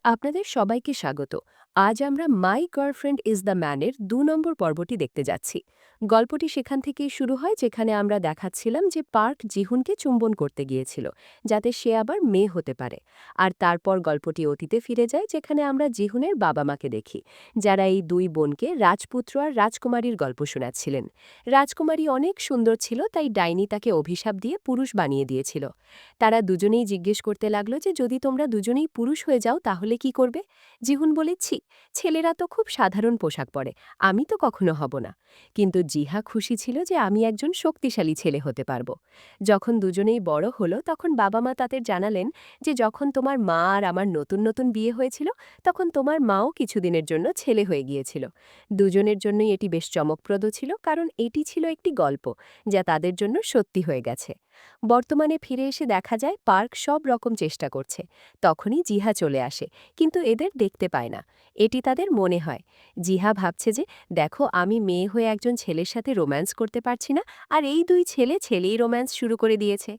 আপনাদের সবাইকে স্বাগত। আজ আমরা মাই গার্লফ্রেন্ড ইজ দ্য ম্যানের ২ নম্বর পর্বটি দেখতে যাচ্ছি। গল্পটি সেখান থেকেই শুরু হয় যেখানে আমরা দেখাচ্ছিলাম যে পার্ক জিহুনকে চুম্বন করতে গিয়েছিল, যাতে সে আবার মেয়ে হতে পারে। আর তারপর গল্পটি অতীতে ফিরে যায় যেখানে আমরা জিহুনের বাবা মাকে দেখি, যারা এই দুই বোনকে রাজপুত্র আর রাজকুমারীর গল্প শোনাচ্ছিলেন। রাজকুমারী অনেক সুন্দর ছিল, তাই ডাইনি তাকে অভিশাপ দিয়ে পুরুষ বানিয়ে দিয়েছিল। তারা দুজনেই জিজ্ঞেস করতে লাগলো যে যদি তোমরা দুজনেই পুরুষ হয়ে যাও তাহলে কি করবে। জিহুন বলেছি, ছেলেরা তো খুব সাধারণ পোশাক পরে, আমি তো কখনো হব না। কিন্তু জিহা খুশি ছিল যে আমি একজন শক্তিশালী ছেলে হতে পারবো। যখন দুজনেই বড় হলো তখন বাবা মা তাদের জানালেন যে যখন তোমার মা আর আমার নতুন নতুন বিয়ে হয়েছিল তখন তোমার মাও কিছুদিনের জন্য ছেলে হয়ে গিয়েছিল। দুজনের জন্যই এটি বেশ চমকপ্রদ ছিল, কারণ এটি ছিল একটি গল্প যা তাদের জন্য সত্যি হয়ে গেছে। বর্তমানে ফিরে এসে দেখা যায় পার্ক সব রকম চেষ্টা করছে। তখনই জিহা চলে আসে, কিন্তু এদের দেখতে পায় না। এটি তাদের মনে হয়। জিহা ভাবছে যে দেখো, আমি মেয়ে হয়ে একজন ছেলের সাথে রোম্যান্স করতে পারছি না, আর এই দুই ছেলেই রোম্যান্স শুরু করে দিয়েছে।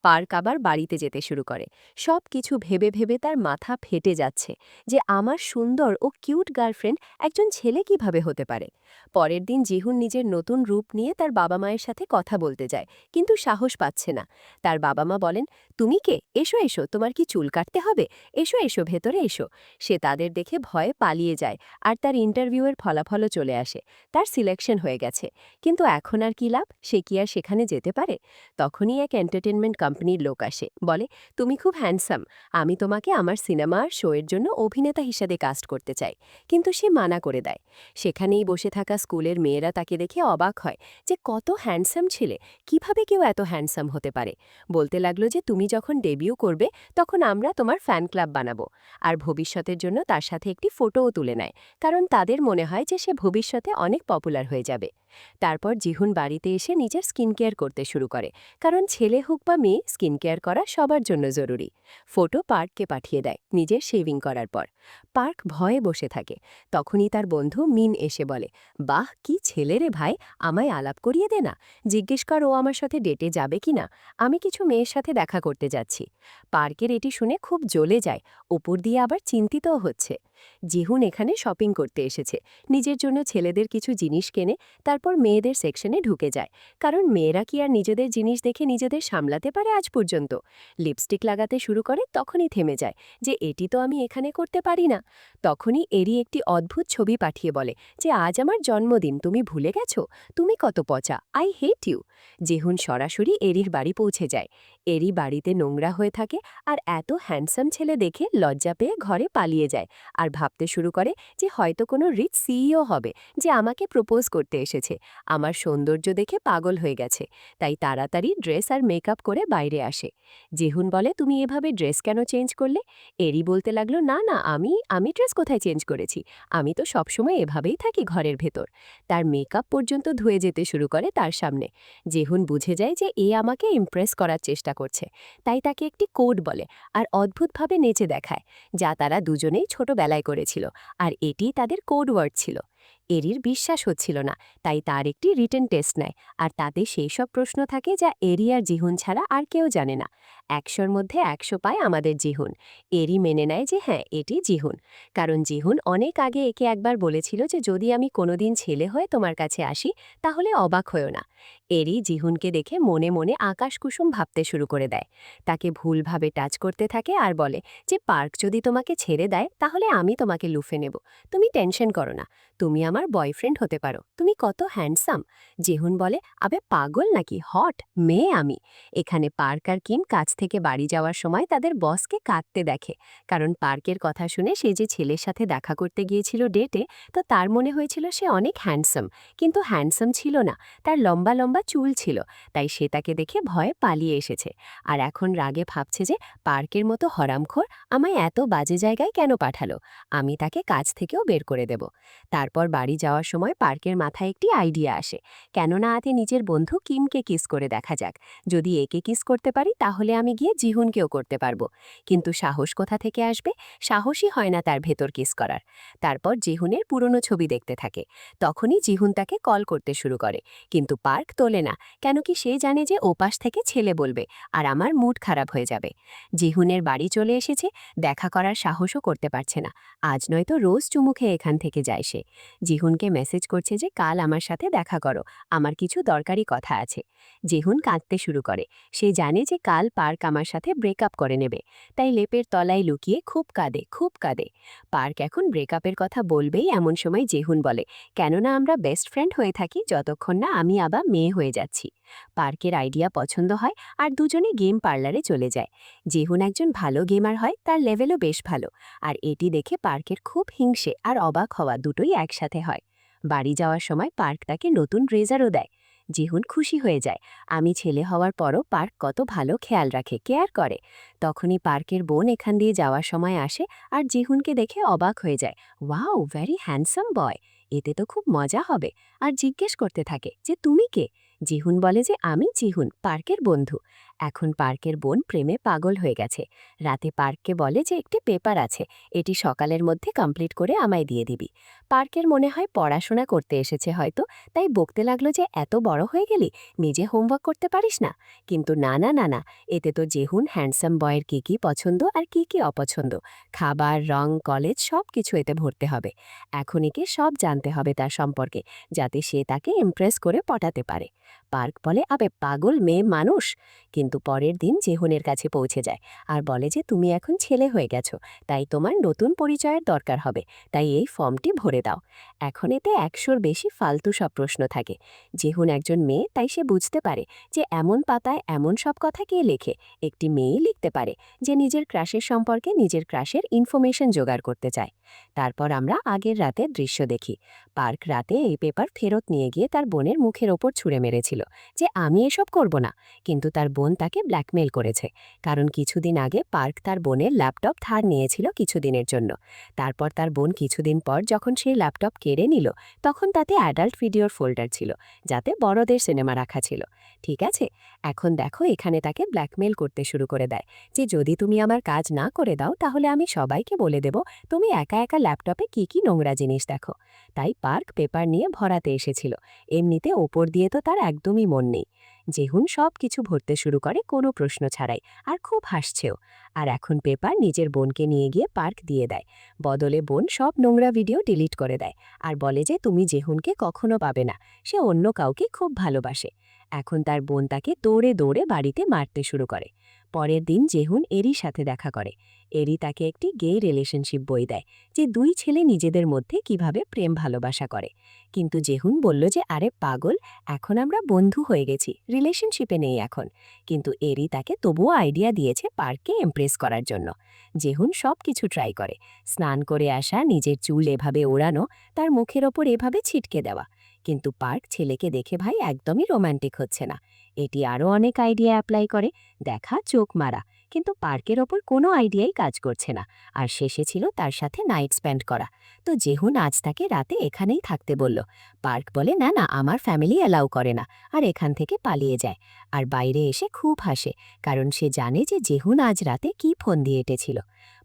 পার্ক আবার বাড়িতে যেতে শুরু করে। সব কিছু ভেবে ভেবে তার মাথা ফেটে যাচ্ছে যে আমার সুন্দর ও কিউট গার্লফ্রেন্ড একজন ছেলে কিভাবে হতে পারে। পরের দিন জিহুন নিজের নতুন রূপ নিয়ে তার বাবা মায়ের সাথে কথা বলতে যায়, কিন্তু সাহস পাচ্ছে না। তার বাবা মা বলেন, তুমি কে? এসো এসো, তোমার কি চুল কাটতে হবে? এসো এসো, ভেতরে এসো। সে তাদের দেখে ভয়ে পালিয়ে যায়, আর তার ইন্টারভিউয়ের ফলাফলও চলে আসে। তার সিলেকশন হয়ে গেছে। কিন্তু এখন আর কি লাভ? সে কি আর সেখানে যেতে পারে? তখনই এক এন্টারটেনমেন্ট কোম্পানির লোক আসে, বলে, তুমি খুব হ্যান্ডসাম, আমি তোমাকে আমার সিনেমা আর শোয়ের জন্য অভিনেতা হিসেবে কাস্ট করতে চাই। কিন্তু সে মানা করে দেয়। সেখানেই বসে থাকা স্কুলের মেয়েরা তাকে দেখে অবাক হয় যে কত হ্যান্ডসাম ছেলে, কিভাবে কেউ এত হ্যান্ডসাম হতে পারে। বলতে লাগলো যে তুমি যখন ডেবিউ করবে তখন আমরা তোমার ফ্যান ক্লাব বানাবো, আর ভবিষ্যতের জন্য তার সাথে একটি ফটোও তুলে নেয়, কারণ তাদের মনে হয় যে সে ভবিষ্যতে অনেক পপুলার হয়ে যাবে। তারপর জিহুন বাড়িতে এসে নিজের স্কিন কেয়ার করতে শুরু করে, কারণ ছেলে হোক বা মেয়ে, স্কিন কেয়ার করা সবার জন্য জরুরি। ফটো পার্ককে পাঠিয়ে দেয় নিজের শেভিং করার পর। পার্ক ভয়ে বসে থাকে। তখনই তার বন্ধু মিন এসে বলে, বাহ, কি ছেলে রে ভাই, আমায় আলাপ করিয়ে দে না, জিজ্ঞেস কর ও আমার সাথে ডেটে যাবে কিনা, আমি কিছু মেয়ের সাথে দেখা করতে যাচ্ছি। পার্কের এটি শুনে খুব জ্বলে যায়, উপর দিয়ে আবার চিন্তিতও হচ্ছে। জিহুন এখানে শপিং করতে এসেছে, নিজের জন্য ছেলেদের কিছু জিনিস কেনে, তারপর মেয়েদের সেকশনে ঢুকে যায়। কারণ মেয়েরা কি আর নিজেদের জিনিস দেখে নিজেদের সামলাতে পারে আজ পর্যন্ত? লিপস্টিক লাগাতে শুরু করে, তখনই থেমে যায় যে এটি তো আমি এখানে করতে পারি না। তখনই এরি একটি অদ্ভুত ছবি পাঠিয়ে বলে যে আজ আমার জন্মদিন, তুমি ভুলে গেছো? তুমি কত পচা, আই হেট ইউ। জেহুন সরাসরি এরির বাড়ি পৌঁছে যায়। এরি বাড়িতে নোংরা হয়ে থাকে, আর এত হ্যান্ডসাম ছেলে দেখে লজ্জা পেয়ে ঘরে পালিয়ে যায়, আর ভাবতে শুরু করে যে হয়তো কোনো রিচ সিইও হবে যে আমাকে প্রপোজ করতে এসেছে, আমার সৌন্দর্য দেখে পাগল হয়ে গেছে। তাই তাড়াতাড়ি ড্রেস আর মেকআপ করে বাইরে আসে। জেহুন বলে, তুমি এভাবে ড্রেস কেন চেঞ্জ করলে? এরি বলতে লাগলো, না না, আমি ড্রেস কোথায় চেঞ্জ করেছি, আমি তো সবসময় এভাবেই থাকি ঘরের ভেতর। তার মেকআপ পর্যন্ত ধুয়ে যেতে শুরু করে তার সামনে। জেহুন বুঝে যায় যে এ আমাকে ইমপ্রেস করার চেষ্টা করছে, তাই তাকে একটি কোড বলে আর অদ্ভুতভাবে নেচে দেখায়, যা তারা দুজনেই ছোটবেলায় করেছিল, আর এটি তাদের কোড ওয়ার্ড ছিল। এরির বিশ্বাস হচ্ছিল না, তাই তার একটি রিটেন টেস্ট নেয়, আর তাতে সেই সব প্রশ্ন থাকে যা এরি আর জিহুন ছাড়া আর কেউ জানে না। ১০০-র মধ্যে ১০০ পায় আমাদের জিহুন। এরি মেনে নেয় যে হ্যাঁ, এটি জিহুন, কারণ জিহুন অনেক আগে একে একবার বলেছিল যে যদি আমি কোনোদিন ছেলে হয়ে তোমার কাছে আসি তাহলে অবাক হয়েও না। এরি জিহুনকে দেখে মনে মনে আকাশকুসুম ভাবতে শুরু করে দেয়। তাকে ভুলভাবে টাচ করতে থাকে আর বলে যে পার্ক যদি তোমাকে ছেড়ে দেয় তাহলে আমি তোমাকে লুফে নেব, তুমি টেনশন করো না, তুমি আমার বয়ফ্রেন্ড হতে পারো, তুমি কত হ্যান্ডসাম। জিহুন বলে, আবে পাগল নাকি, হট মেয়ে আমি। এখানে পার্ক আর কিম কাজ থেকে বাড়ি যাওয়ার সময় তাদের বসকে কাঁদতে দেখে, কারণ পার্কের কথা শুনে সে যে ছেলের সাথে দেখা করতে গিয়েছিল ডেটে, তো তার মনে হয়েছিল সে অনেক হ্যান্ডসাম, কিন্তু হ্যান্ডসাম ছিল না, তার লম্বা লম্বা চুল ছিল। তাই সে তাকে দেখে ভয়ে পালিয়ে এসেছে, আর এখন রাগে ভাবছে যে পার্কের মতো হরামখোর আমায় এত বাজে জায়গায় কেন পাঠালো, আমি তাকে কাজ থেকেও বের করে দেব। তারপর বাড়ি যাওয়ার সময় পার্কের মাথায় একটি আইডিয়া আসে, কেননা আগে নিজের বন্ধু কিমকে কিস করে দেখা যাক, যদি একে কিস করতে পারি তাহলে আমি গিয়ে জিহুনকেও করতে পারবো। কিন্তু সাহস কোথা থেকে আসবে? সাহসই হয় না তার ভেতর কিস করার। তারপর জিহুনের পুরনো ছবি দেখতে থাকে। তখনই জিহুন তাকে কল করতে শুরু করে, কিন্তু পার্ক তো তোলে না, কেন কি সে জানে যে ওপাশ থেকে ছেলে বলবে আর আমার মুড খারাপ হয়ে যাবে। জিহুনের বাড়ি চলে এসেছে, দেখা করার সাহসও করতে পারছে না। আজ নয়তো রোজ চুমু খেয়ে এখান থেকে যায় সে। জিহুনকে মেসেজ করছে যে কাল আমার সাথে দেখা করো, আমার কিছু দরকারি কথা আছে। জিহুন কাঁদতে শুরু করে। সে জানে যে কাল পার্ক আমার সাথে ব্রেকআপ করে নেবে, তাই লেপের তলায় লুকিয়ে খুব কাঁদে, খুব কাঁদে। পার্ক এখন ব্রেকআপের কথা বলবেই এমন সময় জিহুন বলে, কেননা আমরা বেস্ট ফ্রেন্ড হয়ে থাকি যতক্ষণ না আমি আবার মেয়ে হয়ে যাচ্ছি। পার্কের আইডিয়া পছন্দ হয় আর দুজনে গেম পার্লারে চলে যায়। জিহুন একজন ভালো গেমার হয়, তার লেভেলও বেশ ভালো। আর এটি দেখে পার্কের খুব হিংসে আর অবাক হওয়া দুটোই একসাথে হয়। বাড়ি যাওয়ার সময় পার্ক তাকে নতুন রেজারও দেয়। জিহুন খুশি হয়ে যায়। আমি ছেলে হওয়ার পরও পার্ক কত ভালো খেয়াল রাখে, কেয়ার করে। তখনই পার্কের বোন এখান দিয়ে যাওয়ার সময় আসে আর জিহুনকে দেখে অবাক হয়ে যায়। ওয়াও, ভেরি হ্যান্ডসাম বয়, এতে তো খুব মজা হবে। আর জিজ্ঞেস করতে থাকে যে তুমি কে। জিহুন বলে যে আমি জিহুন, পার্কের বন্ধু। এখন পার্কের বোন প্রেমে পাগল হয়ে গেছে। রাতে পার্ককে বলে যে একটি পেপার আছে, এটি সকালের মধ্যে কমপ্লিট করে আমায় দিয়ে দিবি। পার্কের মনে হয় পড়াশোনা করতে এসেছে হয়তো, তাই বকতে লাগলো যে এত বড় হয়ে গেলি, নিজে হোমওয়ার্ক করতে পারিস না। কিন্তু না না না না, এতে তো জিহুন হ্যান্ডসাম বয়ের কি কি পছন্দ আর কি কি অপছন্দ, খাবার, রং, কলেজ সব কিছু এতে ভরতে হবে। এখন একে সব জানতে হবে তার সম্পর্কে, যাতে সে তাকে ইমপ্রেস করে পটাতে পারে। পার্ক বলে, আবে পাগল মেয়ে মানুষ। কিন্তু পরের দিন জিহুনের কাছে পৌঁছে যায় আর বলে যে তুমি এখন ছেলে হয়ে গেছো, তাই তোমার নতুন পরিচয়ের দরকার হবে, তাই এই ফর্মটি ভরে দাও। এখন এতে 100-র বেশি ফালতু সব প্রশ্ন থাকে। জিহুন একজন মেয়ে, তাই সে বুঝতে পারে যে এমন পাতায় এমন সব কথা কে লেখে, একটি মেয়েই লিখতে পারে যে নিজের ক্রাশের সম্পর্কে নিজের ক্রাশের ইনফরমেশন জোগাড় করতে চায়। তারপর আমরা আগের রাতের দৃশ্য দেখি। পার্ক রাতে এই পেপার ফেরত নিয়ে গিয়ে তার বোনের মুখের ওপর ছুঁড়ে মেরেছিল যে আমি এসব করব না, কিন্তু তার বোন তাকে ব্ল্যাকমেল করেছে। কারণ কিছুদিন আগে পার্ক তার বোনের ল্যাপটপ ধার নিয়েছিল কিছুদিনের জন্য। তারপর তার বোন কিছুদিন পর যখন সেই ল্যাপটপ কেড়ে নিল, তখন তাতে অ্যাডাল্ট ভিডিওর ফোল্ডার ছিল, যাতে বড়দের সিনেমা রাখা ছিল। ঠিক আছে, এখন দেখো এখানে তাকে ব্ল্যাকমেল করতে শুরু করে দেয় যে যদি তুমি আমার কাজ না করে দাও তাহলে আমি সবাইকে বলে দেব তুমি একা একা ল্যাপটপে কি কি নোংরা জিনিস দেখো। তাই পার্ক পেপার নিয়ে ভরাতে এসেছিল, এমনিতে ওপর দিয়ে তো তার একদমই মন নেই। জিহুন সব কিছু ভরতে শুরু করে কোনো প্রশ্ন ছাড়াই, আর খুব হাসছেও। আর এখন পেপার নিজের বোনকে নিয়ে গিয়ে পার্ক দিয়ে দেয়। বদলে বোন সব নোংরা ভিডিও ডিলিট করে দেয় আর বলে যে তুমি জিহুনকে কখনো পাবে না, সে অন্য কাউকে খুব ভালোবাসে। এখন তার বোন তাকে দৌড়ে দৌড়ে বাড়িতে মারতে শুরু করে। পরের দিন জেহুন এরির সাথে দেখা করে। এরি তাকে একটি গে রিলেশনশিপ বই দেয়, যে দুই ছেলে নিজেদের মধ্যে কিভাবে প্রেম ভালোবাসা করে। কিন্তু জেহুন বলল যে আরে পাগল, এখন আমরা বন্ধু হয়ে গেছি, রিলেশনশিপে নেই এখন। কিন্তু এরি তাকে তবুও আইডিয়া দিয়েছে পার্ককে ইমপ্রেস করার জন্য। জেহুন সব কিছু ট্রাই করে, স্নান করে আসা, নিজের চুল এভাবে ওড়ানো, তার মুখের ওপর এভাবে ছিটকে দেওয়া। কিন্তু পার্ক ছেলেকে দেখে ভাই একদমই রোম্যান্টিক হচ্ছে না। এটি আরও অনেক আইডিয়া অ্যাপ্লাই করে, দেখা, চোখ মারা, কিন্তু পার্কের ওপর কোনো আইডিয়াই কাজ করছে না। আর শেষে ছিল তার সাথে নাইট স্পেন্ড করা। তো জেহুন আজ তাকে রাতে এখানেই থাকতে বলল। পার্ক বলে না না, আমার ফ্যামিলি অ্যালাউ করে না, আর এখান থেকে পালিয়ে যায়। আর বাইরে এসে খুব হাসে, কারণ সে জানে যে জেহুন আজ রাতে কি ফোন দিয়ে এঁটেছিল।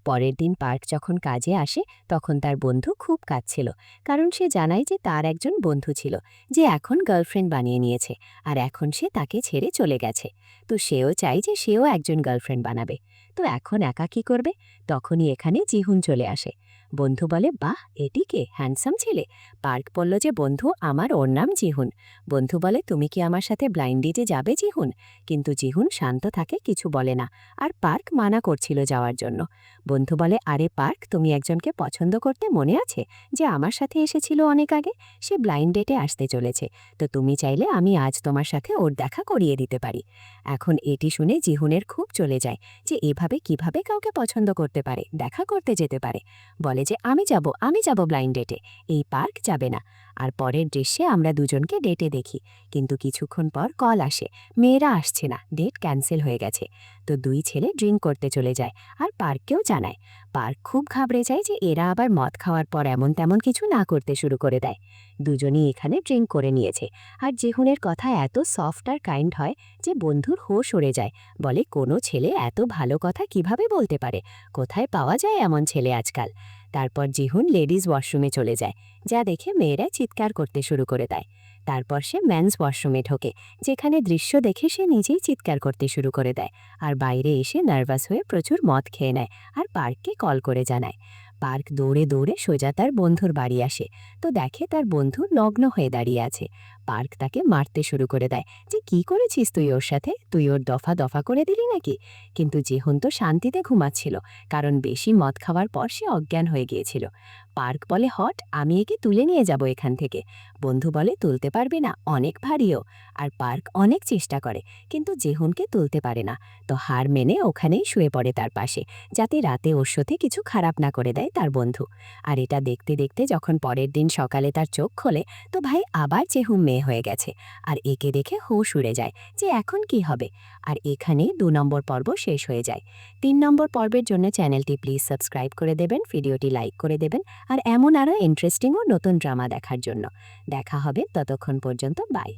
পরের দিন পার্ক যখন কাজে আসে তখন তার বন্ধু খুব কাঁদছিল, কারণ সে জানায় যে তার একজন বন্ধু ছিল যে এখন গার্লফ্রেন্ড বানিয়ে নিয়েছে, আর এখন সে তাকে ছেড়ে চলে গেছে। তো সেও চায় যে সেও একজন গার্লফ্রেন্ড বানাবে। তো এখন একা কি করবে? তখনই এখানে জিহুন চলে আসে। বন্ধু বলে, বাহ, এটি কে, হ্যান্ডসাম ছেলে। পার্ক বলল যে বন্ধু আমার, ওর নাম জিহুন। বন্ধু বলে তুমি কি আমার সাথে ব্লাইন্ড ডেটে যাবে জিহুন? কিন্তু জিহুন শান্ত থাকে, কিছু বলে না। আর পার্ক মানা করছিল যাওয়ার জন্য। বন্ধু বলে, আরে পার্ক, তুমি একজনকে পছন্দ করতে, মনে আছে যে আমার সাথে এসেছিল অনেক আগে? সে ব্লাইন্ড ডেটে আসতে চলেছে, তো তুমি চাইলে আমি আজ তোমার সাথে ওর দেখা করিয়ে দিতে পারি। এখন এটি শুনে জিহুনের খুব চলে যায় যে এভাবে কিভাবে কাউকে পছন্দ করতে পারে, দেখা করতে যেতে পারে। বলে যে আমি যাব ব্লাইন্ড ডেটে, এই পার্ক যাবে না। আর পরের দৃশ্যে আমরা দুজনকে ডেটে দেখি, কিন্তু কিছুক্ষণ পর কল আসে, মেয়েরা আসছে না, ডেট ক্যান্সেল হয়ে গেছে। তো দুই ছেলে ড্রিঙ্ক করতে চলে যায় আর পার্ককেও জানায়। পার্ক খুব ঘাবড়ে যায় যে এরা আবার মদ খাওয়ার পর এমন তেমন কিছু না করতে শুরু করে দেয়। দুজনই এখানে ড্রিঙ্ক করে নিয়েছে, আর জেহুনের কথা এত সফট আর কাইন্ড হয় যে বন্ধুর হোশ উড়ে যায়। বলে কোনো ছেলে এত ভালো কথা কিভাবে বলতে পারে, কোথায় পাওয়া যায় এমন ছেলে আজকাল? তারপর জিহুন লেডিজ ওয়াশরুমে চলে যায়, যা দেখে মেয়েরা চিৎকার করতে শুরু করে দেয়। তারপর সে মেন্স ওয়াশরুমে ঢোকে, যেখানে দৃশ্য দেখে সে নিজেই চিৎকার করতে শুরু করে দেয়। আর বাইরে এসে নার্ভাস হয়ে প্রচুর মদ খেয়ে নেয় আর পার্ককে কল করে জানায়। পার্ক দৌড়ে দৌড়ে সোজা তার বন্ধুর বাড়ি আসে, তো দেখে তার বন্ধু নগ্ন হয়ে দাঁড়িয়ে আছে। পার্ক তাকে মারতে শুরু করে দেয় যে, কি করেছিস তুই ওর সাথে? তুই ওর দফা দফা করে দিলি নাকি? কিন্তু জিহুন তো শান্তিতে ঘুমাচ্ছিল, কারণ বেশি মদ খাওয়ার পর সে অজ্ঞান হয়ে গিয়েছিল। পার্ক বলে, হট, আমি একে তুলে নিয়ে যাব এখান থেকে। বন্ধু বলে, তুলতে পারবি না, অনেক ভারীও। আর পার্ক অনেক চেষ্টা করে, কিন্তু জেহুনকে তুলতে পারে না। তো হার মেনে ওখানেই শুয়ে পড়ে তার পাশে, যাতে রাতে ওর সাথে কিছু খারাপ না করে দেয় তার বন্ধু। আর এটা দেখতে দেখতে যখন পরের দিন সকালে তার চোখ খোলে, তো ভাই আবার জেহুন মেয়ে হয়ে গেছে। আর একে দেখে হুঁশ উড়ে যায় যে এখন কি হবে। আর এখানেই ২ নম্বর পর্ব শেষ হয়ে যায়। ৩ নম্বর পর্বের জন্য চ্যানেলটি প্লিজ সাবস্ক্রাইব করে দেবেন, ভিডিওটি লাইক করে দেবেন, আর এমন আরও ইন্টারেস্টিং ও নতুন ড্রামা দেখার জন্য। দেখা হবে, ততক্ষণ পর্যন্ত বাই।